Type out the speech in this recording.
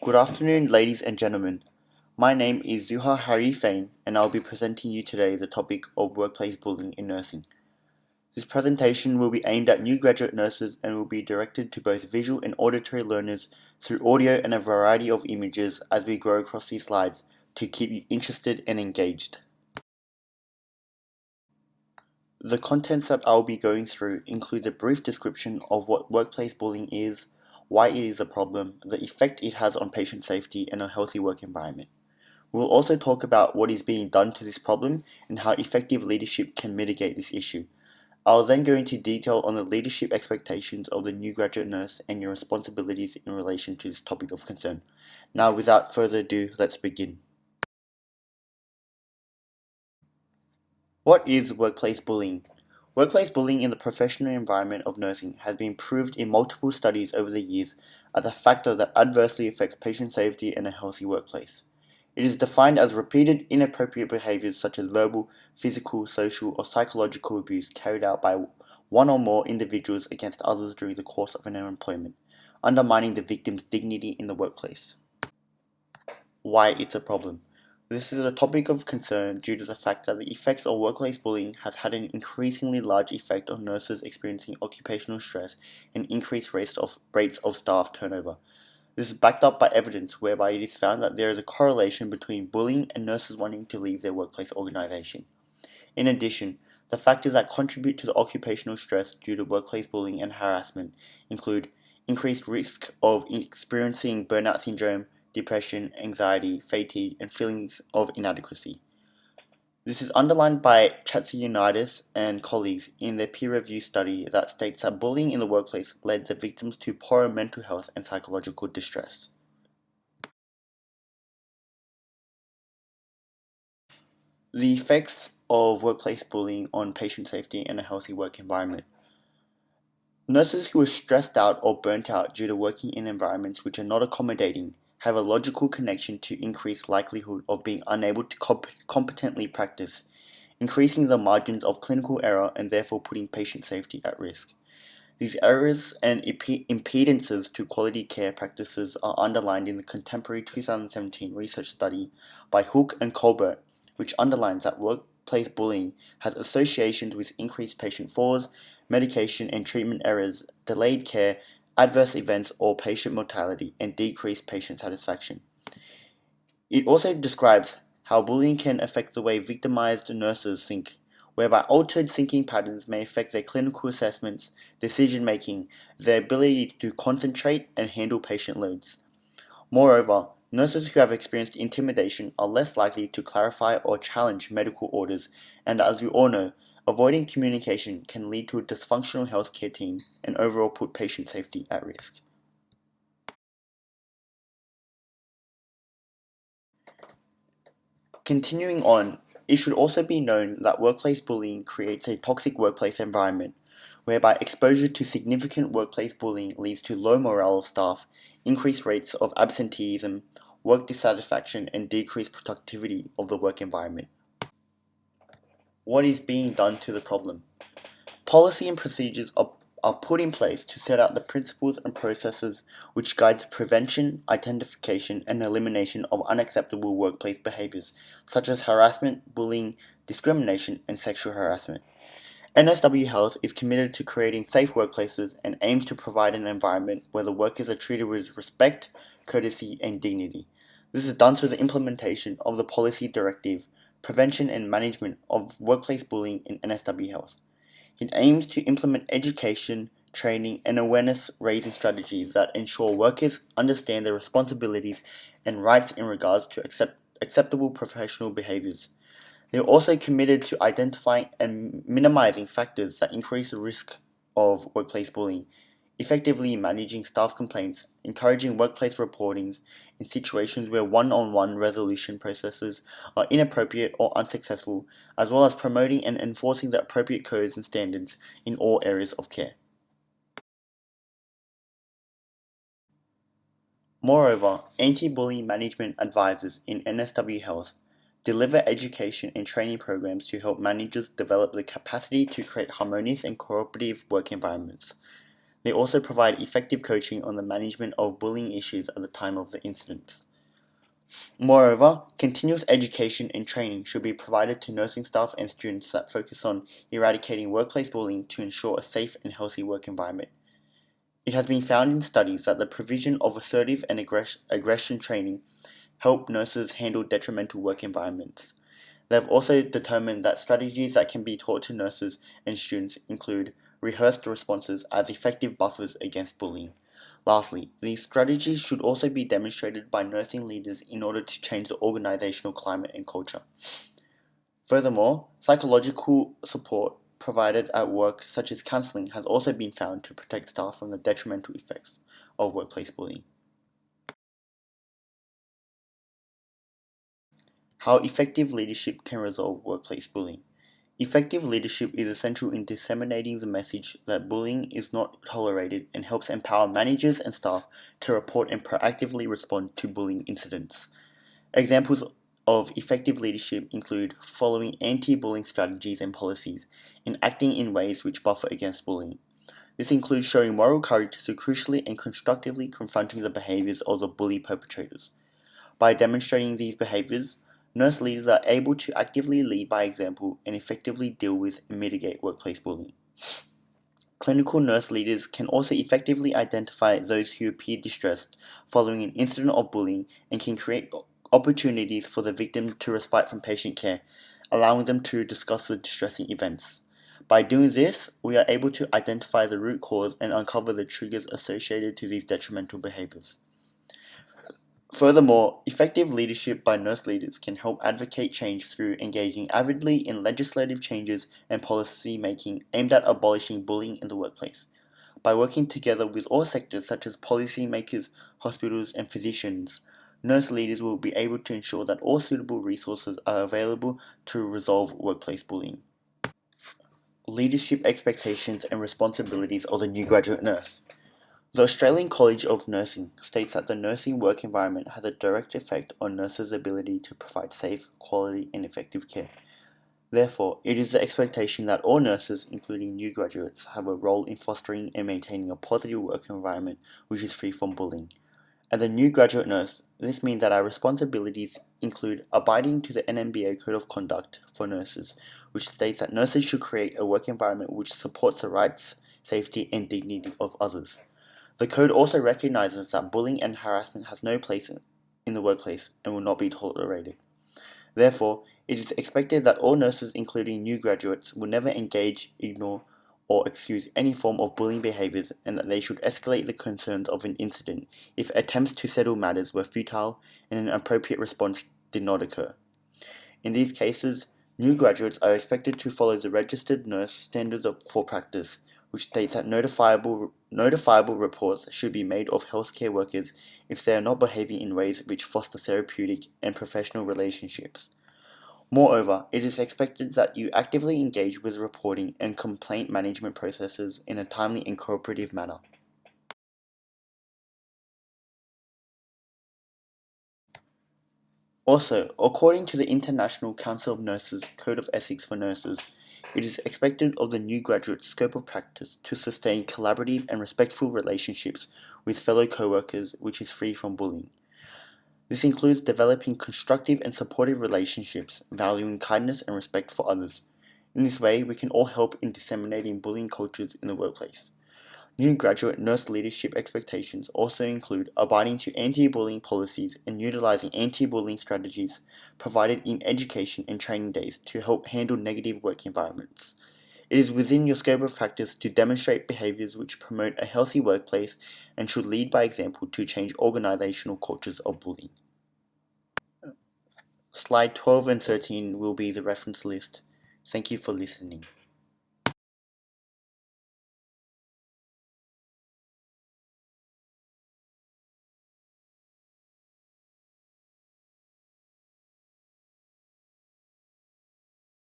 Good afternoon, ladies and gentlemen. My name is Zuha Hari Feng, and I'll be presenting you today the topic of workplace bullying in nursing. This presentation will be aimed at new graduate nurses and will be directed to both visual and auditory learners through audio and a variety of images as we grow across these slides to keep you interested and engaged. The contents that I'll be going through includes a brief description of what workplace bullying is, why it is a problem, the effect it has on patient safety and a healthy work environment. We'll also talk about what is being done to this problem and how effective leadership can mitigate this issue. I'll then go into detail on the leadership expectations of the new graduate nurse and your responsibilities in relation to this topic of concern. Now, without further ado, let's begin. What is workplace bullying? Workplace bullying in the professional environment of nursing has been proved in multiple studies over the years as a factor that adversely affects patient safety and a healthy workplace. It is defined as repeated inappropriate behaviors such as verbal, physical, social, or psychological abuse carried out by one or more individuals against others during the course of an employment, undermining the victim's dignity in the workplace. Why it's a problem. This is a topic of concern due to the fact that the effects of workplace bullying has had an increasingly large effect on nurses experiencing occupational stress and increased rates of staff turnover. This is backed up by evidence whereby it is found that there is a correlation between bullying and nurses wanting to leave their workplace organization. In addition, the factors that contribute to the occupational stress due to workplace bullying and harassment include increased risk of experiencing burnout syndrome, depression, anxiety, fatigue, and feelings of inadequacy. This is underlined by Chatsianides and colleagues in their peer-reviewed study that states that bullying in the workplace led the victims to poorer mental health and psychological distress. The effects of workplace bullying on patient safety and a healthy work environment. Nurses who are stressed out or burnt out due to working in environments which are not accommodating have a logical connection to increased likelihood of being unable to competently practice, increasing the margins of clinical error and therefore putting patient safety at risk. These errors and impedances to quality care practices are underlined in the contemporary 2017 research study by Hook and Colbert, which underlines that workplace bullying has associations with increased patient falls, medication and treatment errors, delayed care, adverse events or patient mortality, and decreased patient satisfaction. It also describes how bullying can affect the way victimized nurses think, whereby altered thinking patterns may affect their clinical assessments, decision making, their ability to concentrate and handle patient loads. Moreover, nurses who have experienced intimidation are less likely to clarify or challenge medical orders, and as we all know, avoiding communication can lead to a dysfunctional healthcare team and overall put patient safety at risk. Continuing on, it should also be known that workplace bullying creates a toxic workplace environment, whereby exposure to significant workplace bullying leads to low morale of staff, increased rates of absenteeism, work dissatisfaction, and decreased productivity of the work environment. What is being done to the problem? Policy and procedures are put in place to set out the principles and processes which guide the prevention, identification, and elimination of unacceptable workplace behaviors, such as harassment, bullying, discrimination, and sexual harassment. NSW Health is committed to creating safe workplaces and aims to provide an environment where the workers are treated with respect, courtesy, and dignity. This is done through the implementation of the policy directive, prevention and management of workplace bullying in NSW Health. It aims to implement education, training, and awareness raising strategies that ensure workers understand their responsibilities and rights in regards to acceptable professional behaviors. They are also committed to identifying and minimizing factors that increase the risk of workplace bullying, effectively managing staff complaints, encouraging workplace reportings in situations where one-on-one resolution processes are inappropriate or unsuccessful, as well as promoting and enforcing the appropriate codes and standards in all areas of care. Moreover, anti-bullying management advisors in NSW Health deliver education and training programs to help managers develop the capacity to create harmonious and cooperative work environments. They also provide effective coaching on the management of bullying issues at the time of the incidents. Moreover, continuous education and training should be provided to nursing staff and students that focus on eradicating workplace bullying to ensure a safe and healthy work environment. It has been found in studies that the provision of assertive and aggression training help nurses handle detrimental work environments. They have also determined that strategies that can be taught to nurses and students include rehearsed responses as effective buffers against bullying. Lastly, these strategies should also be demonstrated by nursing leaders in order to change the organizational climate and culture. Furthermore, psychological support provided at work, such as counseling, has also been found to protect staff from the detrimental effects of workplace bullying. How effective leadership can resolve workplace bullying. Effective leadership is essential in disseminating the message that bullying is not tolerated and helps empower managers and staff to report and proactively respond to bullying incidents. Examples of effective leadership include following anti-bullying strategies and policies and acting in ways which buffer against bullying. This includes showing moral courage through crucially and constructively confronting the behaviors of the bully perpetrators. By demonstrating these behaviors, nurse leaders are able to actively lead by example and effectively deal with and mitigate workplace bullying. Clinical nurse leaders can also effectively identify those who appear distressed following an incident of bullying and can create opportunities for the victim to respite from patient care, allowing them to discuss the distressing events. By doing this, we are able to identify the root cause and uncover the triggers associated to these detrimental behaviors. Furthermore, effective leadership by nurse leaders can help advocate change through engaging avidly in legislative changes and policy making aimed at abolishing bullying in the workplace. By working together with all sectors such as policymakers, hospitals, and physicians, nurse leaders will be able to ensure that all suitable resources are available to resolve workplace bullying. Leadership expectations and responsibilities of the new graduate nurse. The Australian College of Nursing states that the nursing work environment has a direct effect on nurses' ability to provide safe, quality, and effective care. Therefore, it is the expectation that all nurses, including new graduates, have a role in fostering and maintaining a positive work environment which is free from bullying. As a new graduate nurse, this means that our responsibilities include abiding to the NMBA Code of Conduct for nurses, which states that nurses should create a work environment which supports the rights, safety, and dignity of others. The code also recognizes that bullying and harassment has no place in the workplace and will not be tolerated. Therefore, it is expected that all nurses, including new graduates, will never engage, ignore, or excuse any form of bullying behaviors and that they should escalate the concerns of an incident if attempts to settle matters were futile and an appropriate response did not occur. In these cases, new graduates are expected to follow the registered nurse standards for practice, which states that notifiable reports should be made of healthcare workers if they are not behaving in ways which foster therapeutic and professional relationships. Moreover, it is expected that you actively engage with reporting and complaint management processes in a timely and cooperative manner. Also, according to the International Council of Nurses Code of Ethics for Nurses, it is expected of the new graduate's scope of practice to sustain collaborative and respectful relationships with fellow co-workers which is free from bullying. This includes developing constructive and supportive relationships, valuing kindness and respect for others. In this way, we can all help in disseminating bullying cultures in the workplace. New graduate nurse leadership expectations also include abiding to anti-bullying policies and utilizing anti-bullying strategies provided in education and training days to help handle negative work environments. It is within your scope of practice to demonstrate behaviors which promote a healthy workplace and should lead by example to change organizational cultures of bullying. Slide 12 and 13 will be the reference list. Thank you for listening.